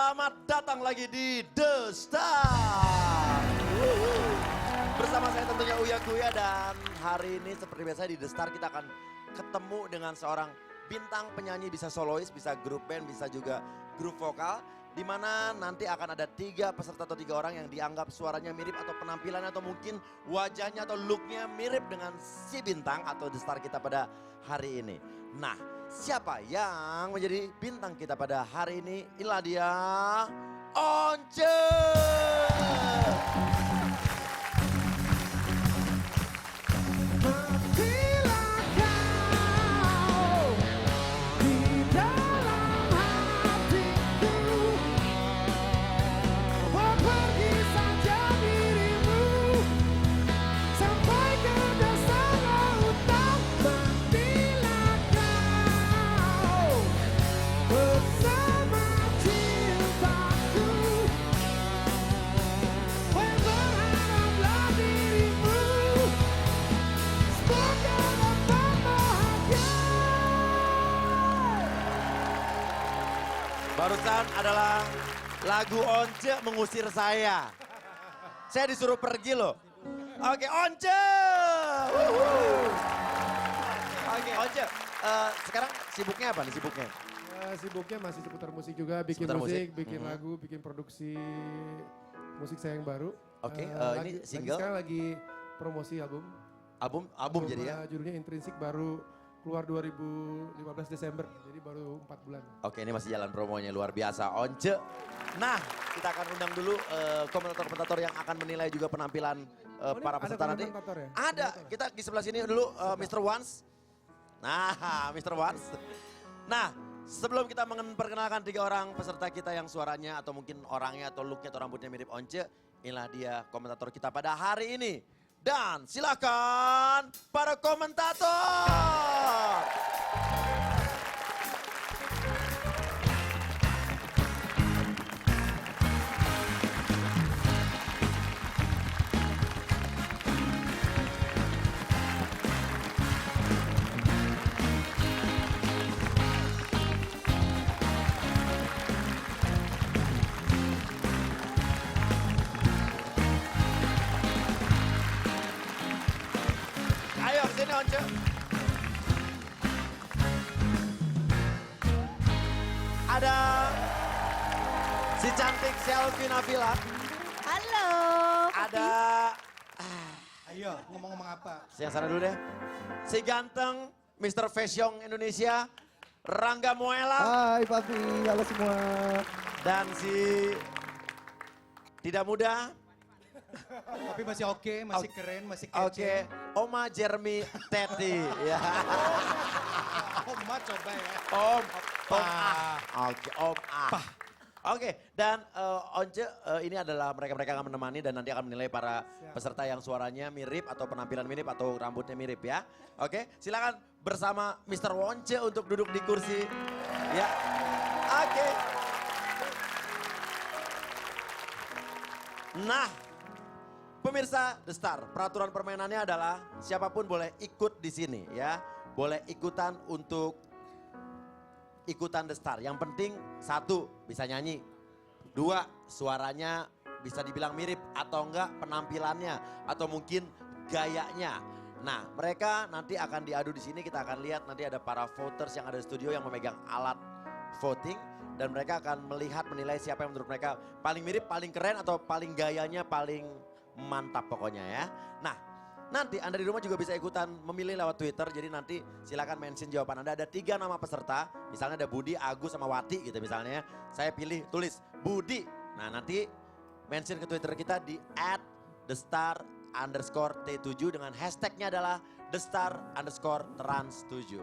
Selamat datang lagi di The Star. Bersama saya tentunya Uya Kuya dan hari ini seperti biasa di The Star kita akan ketemu dengan seorang bintang penyanyi, bisa solois, bisa grup band, bisa juga grup vokal. Di mana nanti akan ada 3 peserta atau 3 orang yang dianggap suaranya mirip atau penampilannya atau mungkin wajahnya atau looknya mirip dengan si bintang atau The Star kita pada hari ini. Nah, siapa yang menjadi bintang kita pada hari ini? Inilah dia, Once. Barusan adalah lagu Once mengusir saya. Saya disuruh pergi loh. Oke, Once. Oke, Once. Sekarang sibuknya apa nih sibuknya? Sibuknya masih seputar musik juga, bikin Seputar musik, musik. bikin lagu, bikin produksi musik saya yang baru. Oke, ini single? Sekarang lagi promosi album. Album jadi ya? Judulnya Intrinsik, baru keluar 2015 Desember, jadi baru 4 bulan. Oke, ini masih jalan promonya, luar biasa. Once. Nah, kita akan undang dulu komentator-komentator yang akan menilai juga penampilan para peserta nanti. Ya? Ada, kita di sebelah sini dulu Mr. Once. Nah, Mr. Once. Nah, sebelum kita memperkenalkan 3 orang peserta kita yang suaranya atau mungkin orangnya atau looknya atau rambutnya mirip Once, inilah dia komentator kita pada hari ini. Dan silakan para komentator. Ayo sini Once. Ada si cantik Selvi Nabila. Halo. Ada Ayo, ngomong-ngomong apa? yang sana dulu deh. Si ganteng Mr. Fashion Indonesia, Rangga Moela. Hai Papi, halo semua. Dan si tidak muda, Tapi masih oke, masih keren, masih oke, kece. Oma Jeremy Teti. Ya. Oh, Ma coba ya. Om A. Oke, Om A. Oke, dan Once ini adalah mereka-mereka yang akan menemani dan nanti akan menilai para peserta yang suaranya mirip atau penampilan mirip atau rambutnya mirip ya. Oke, silakan bersama Mr. Once untuk duduk di kursi. Ya, oke. Nah, pemirsa The Star, peraturan permainannya adalah siapapun boleh ikut di sini ya. Boleh ikutan untuk ikutan The Star. Yang penting 1, bisa nyanyi. 2, suaranya bisa dibilang mirip atau enggak penampilannya atau mungkin gayanya. Nah, mereka nanti akan diadu di sini, kita akan lihat nanti ada para voters yang ada di studio yang memegang alat voting dan mereka akan melihat menilai siapa yang menurut mereka paling mirip, paling keren atau paling gayanya paling mantap pokoknya ya. Nah, nanti Anda di rumah juga bisa ikutan memilih lewat Twitter. Jadi nanti silakan mention jawaban Anda. Ada 3 nama peserta. Misalnya ada Budi, Agus, sama Wati gitu misalnya. Saya pilih tulis Budi. Nah nanti mention ke Twitter kita di @thestar_T7 dengan hashtagnya adalah thestar_trans7.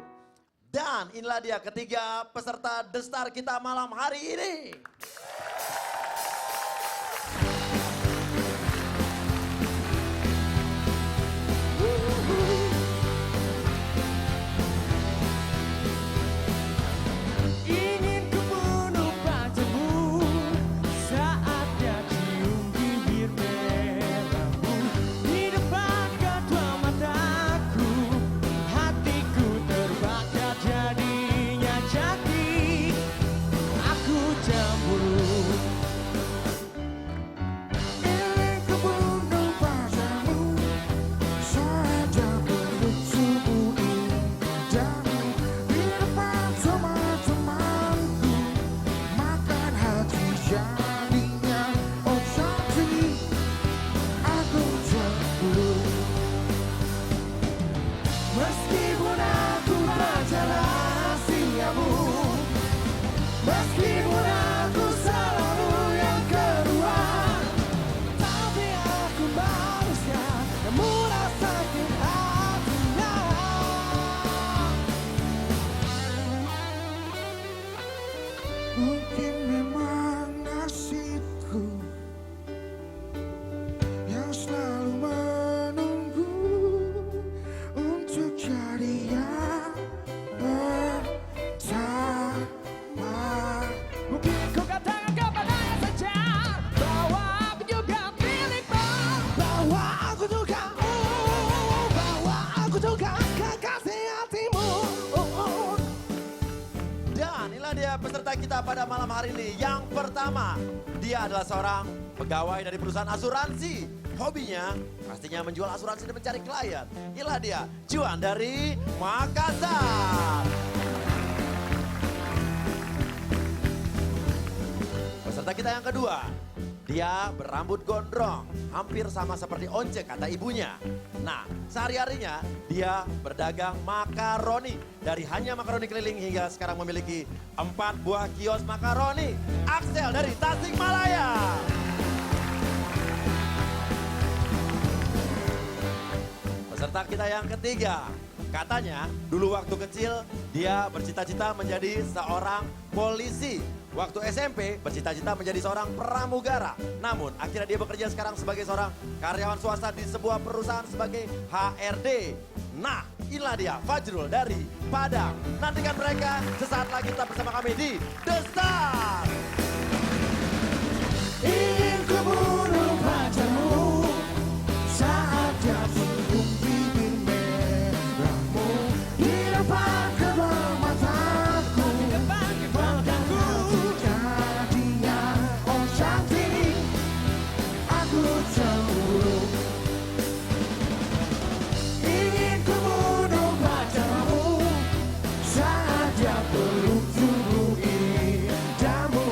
Dan inilah dia ketiga peserta The Star kita malam hari ini. Ingin ku bunuh pacarmu, saatnya cium bibir merahmu. Di depan kedua mataku, hatiku terbakar jadinya jati. Aku cemburu dia peserta kita pada malam hari ini. Yang pertama, dia adalah seorang pegawai dari perusahaan asuransi. Hobinya pastinya menjual asuransi dan mencari klien. Inilah dia, Juan dari Makassar. Peserta kita yang kedua, dia berambut gondrong, hampir sama seperti Once kata ibunya. Nah, sehari-harinya dia berdagang makaroni. Dari hanya makaroni keliling hingga sekarang memiliki 4 buah kios makaroni. Axel dari Tasikmalaya. Peserta kita yang ketiga, katanya dulu waktu kecil dia bercita-cita menjadi seorang polisi. Waktu SMP bercita-cita menjadi seorang pramugara. Namun akhirnya dia bekerja sekarang sebagai seorang karyawan swasta di sebuah perusahaan sebagai HRD. Nah, inilah dia Fajrul dari Padang. Nantikan mereka sesaat lagi tetap bersama kami di The Star. Ingin ku bunuh pacarmu saat jatuh bibir merahmu di depan kedua mataku. Ketika dia oh cantik, aku cemburu. Ingin ku bunuh pacarmu saat dia peluk tubuh indahmu.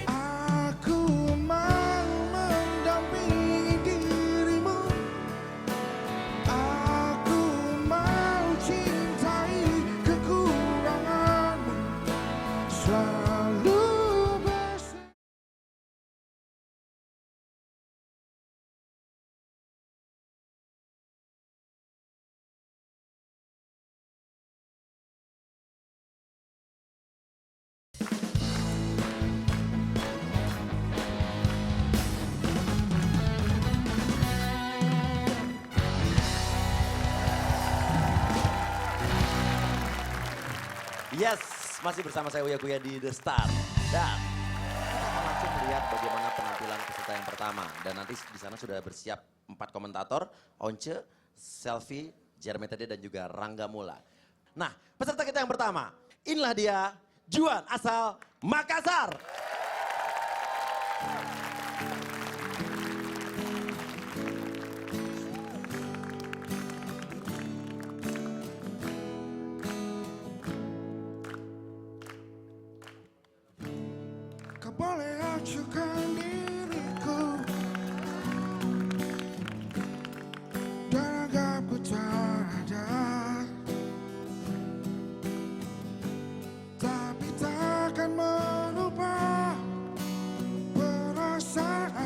Aku mau mendampingi dirimu. Aku mau cintai kekuranganmu. Selalu bersama. Yes, masih bersama saya Uya Kuya di The Star. Dan kita akan langsung melihat bagaimana penampilan peserta yang pertama. Dan nanti di sana sudah bersiap 4 komentator, Once, Selfie, Jermetade dan juga Rangga Mula. Nah, peserta kita yang pertama, inilah dia Juan asal Makassar. Kau boleh acuhkan diriku dan anggapku tak ada, tapi takkan merubah perasaanku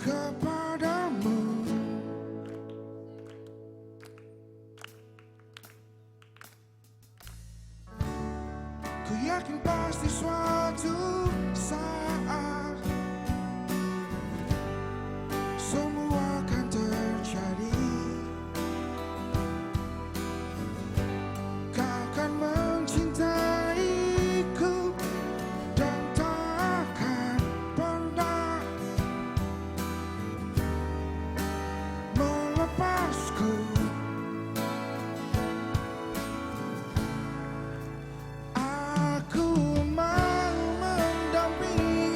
kepadamu. Ku yakin pasti suatu saat semua akan terjadi. Kau akan mencintaiku dan tak akan pernah melepasku. Aku mau mendampingi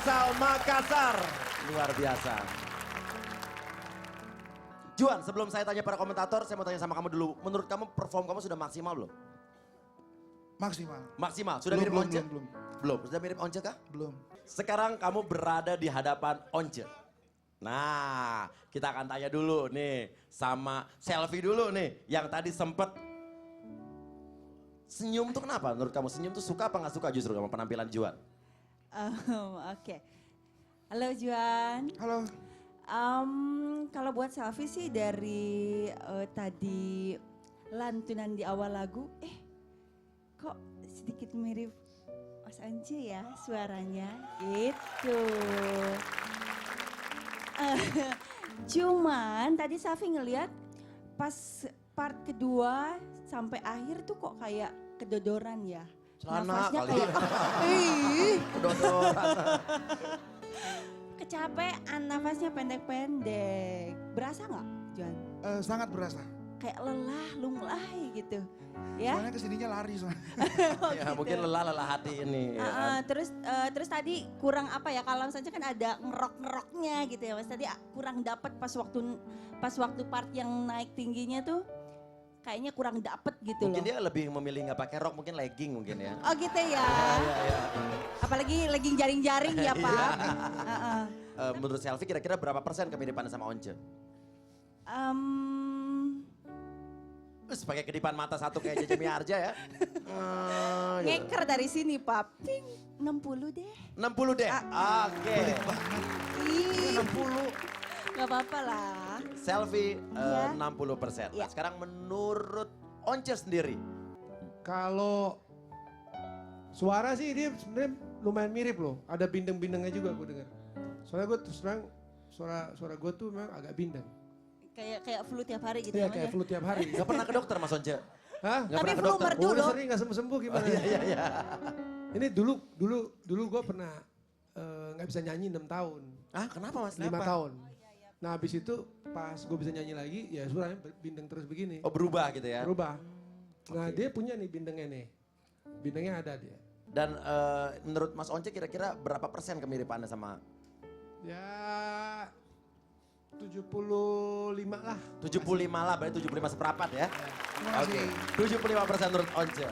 asal Makassar. Luar biasa. Juan, sebelum saya tanya para komentator, saya mau tanya sama kamu dulu. Menurut kamu perform kamu sudah maksimal belum? Maksimal. Maksimal. Sudah Belum, mirip belum, Once? belum. Belum. Sudah mirip Once kah? Belum. Sekarang kamu berada di hadapan Once. Nah, kita akan tanya dulu nih sama Selfie dulu nih. Yang tadi sempet senyum tuh kenapa? Menurut kamu senyum tuh suka apa nggak suka justru sama penampilan Juan? Oke. Halo Juan. Halo. Kalau buat Selfie sih dari tadi lantunan di awal lagu, kok sedikit mirip Mas Once ya suaranya gitu. Cuman tadi Selfie ngeliat pas part kedua sampai akhir tuh kok kayak kedodoran ya. Celana Nafasnya kali. kayak, ih, Kedodoran. kecapean, nafasnya pendek-pendek. Berasa nggak, Juan? Sangat berasa. Kayak lelah, lunglai gitu. Ya. Soalnya kesininya lari soalnya. Ya mungkin lelah hati ini. Ya kan? Terus tadi kurang apa ya? Kalau misalnya kan ada ngerok-ngeroknya gitu ya, Mas. Tadi kurang dapat pas waktu part yang naik tingginya tuh. Kayaknya kurang dapet gitu Mungkin loh. dia lebih memilih nggak pakai rok, mungkin legging mungkin ya. Oh gitu ya. Iya. Apalagi legging jaring-jaring ya Pak. Heeh. Menurut Selfie kira-kira berapa persen kemiripannya sama Once? Terus pakai kedipan mata satu kayak Jaja Miharja ya. Gitu. Ngeker dari sini Pak. Ping, 60 deh. 60 deh. Oke. Ih, 60. gak apa-apa lah. Selfie Iya. 60%. Iya. Nah, sekarang menurut Once sendiri. Kalau suara sih dia sebenarnya lumayan mirip loh. Ada bindeng-bindengnya juga gue dengar. Soalnya gue terus terang suara gue tuh memang agak bindeng. Kayak flu tiap hari gitu Iya ya, Mas kayak ya? flu tiap hari. Gak pernah ke dokter Mas Once? Hah? Gak Tapi pernah ke flu dokter? merdu Udah loh. sering gak sembuh-sembuh gimana? Iya. Ini dulu gue pernah nggak bisa nyanyi 6 tahun. Ah kenapa Mas? 5 tahun. Nah habis itu pas gue bisa nyanyi lagi ya suaranya bindeng terus begini. Oh berubah gitu ya? Berubah. Nah Oke. dia punya nih bindengnya nih. Bindengnya ada dia. Dan menurut Mas Once kira-kira berapa persen kemiripannya sama Ya 75 lah. 75 lah, berarti 75 seperempat ya? Terima Oke, kasih. 75% menurut Once.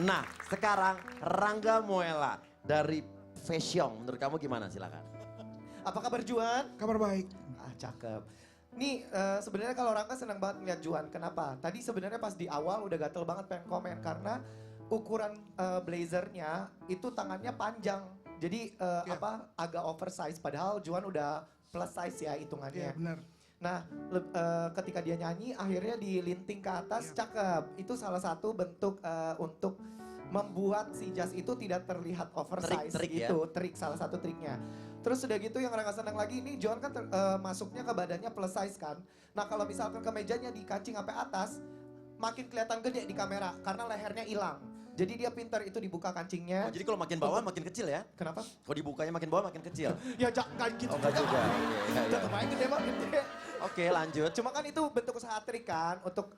Nah, sekarang Rangga Moela dari Fashion, menurut kamu gimana? Silakan. Apa kabar Juan? Kabar baik. Ah cakep. Nih sebenarnya kalau Rangga senang banget ngeliat Juan. Kenapa? Tadi sebenarnya pas di awal udah gatel banget pengen komen karena ukuran blazernya itu tangannya panjang. Jadi agak oversize. Padahal Juan udah plus size ya Iya hitungannya. benar. Nah ketika dia nyanyi akhirnya dilinting ke atas cakep. Itu salah satu bentuk untuk membuat si jas itu tidak terlihat oversize. Trik ya? Itu trik salah satu triknya. Terus udah gitu yang Rangga senang lagi ini John kan masuknya ke badannya plus size kan. Nah kalau misalkan kemejanya dikancing sampai atas makin kelihatan gede di kamera karena lehernya hilang. Jadi dia pintar itu dibuka kancingnya. Oh, jadi kalau makin bawah makin kecil ya? Kenapa? Kalau dibukanya makin bawah makin kecil? Ya jangan gitu. Oh enggak juga. Iya. Tetep aja gede banget gede. Oke lanjut. Cuma kan itu bentuk usaha trik kan untuk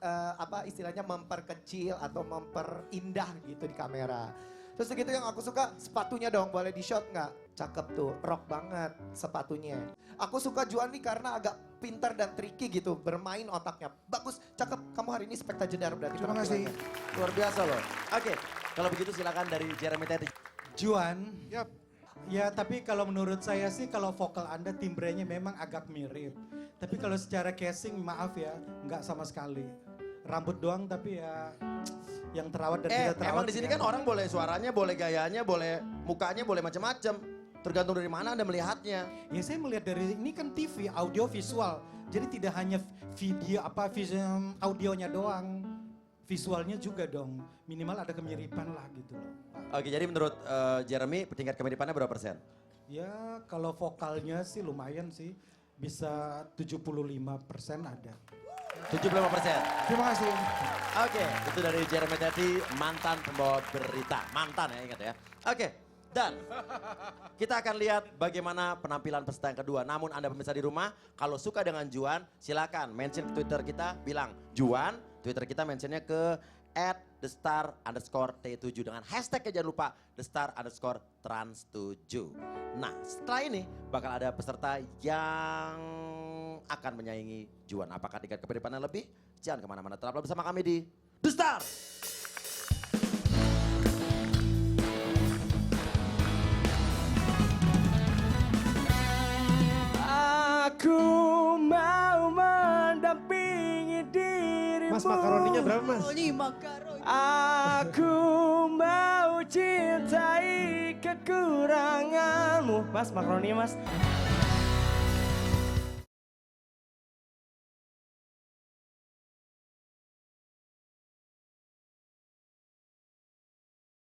istilahnya memperkecil atau memperindah gitu di kamera. Terus segitu yang aku suka sepatunya dong, boleh di shot nggak? Cakep tuh, rock banget sepatunya. Aku suka Juan nih karena agak pintar dan tricky gitu, bermain otaknya. Bagus, cakep. Kamu hari ini spektakuler berarti. Terima kasih. penampilannya. Luar biasa loh. Oke, kalau begitu silakan dari Jeremy Teti. Juan, Yap. ya tapi kalau menurut saya sih kalau vokal Anda timbrenya memang agak mirip. Tapi kalau secara casing maaf ya, nggak sama sekali. Rambut doang tapi ya yang terawat dan tidak terawat. Emang di sini kan orang boleh suaranya, boleh gayanya, boleh mukanya, boleh macam-macam. Tergantung dari mana Anda melihatnya. Ya saya melihat dari ini kan TV, audio visual. Jadi tidak hanya video audionya doang. Visualnya juga dong. Minimal ada kemiripan lah gitu loh. Oke, jadi menurut Jeremy tingkat kemiripannya berapa persen? Ya kalau vokalnya sih lumayan sih. Bisa 75% ada. 75%. Terima kasih. Oke, itu dari Jeremy Teti, mantan pembawa berita. Mantan ya, ingat ya. Oke, dan kita akan lihat bagaimana penampilan peserta yang kedua. Namun Anda pemirsa di rumah, kalau suka dengan Juan, silakan mention ke Twitter kita, bilang Juan, Twitter kita mentionnya ke @thestar_t7 dengan hashtagnya jangan lupa thestar_trans7. Nah setelah ini bakal ada peserta yang akan menyaingi Juan. Apakah tingkat kepedipannya lebih? Jangan kemana-mana, tetaplah bersama kami di The Star. Aku mau mendampingi dirimu. Mas makaroninya berapa mas? Aku mau cintai kekuranganmu. Mas makaroninya mas.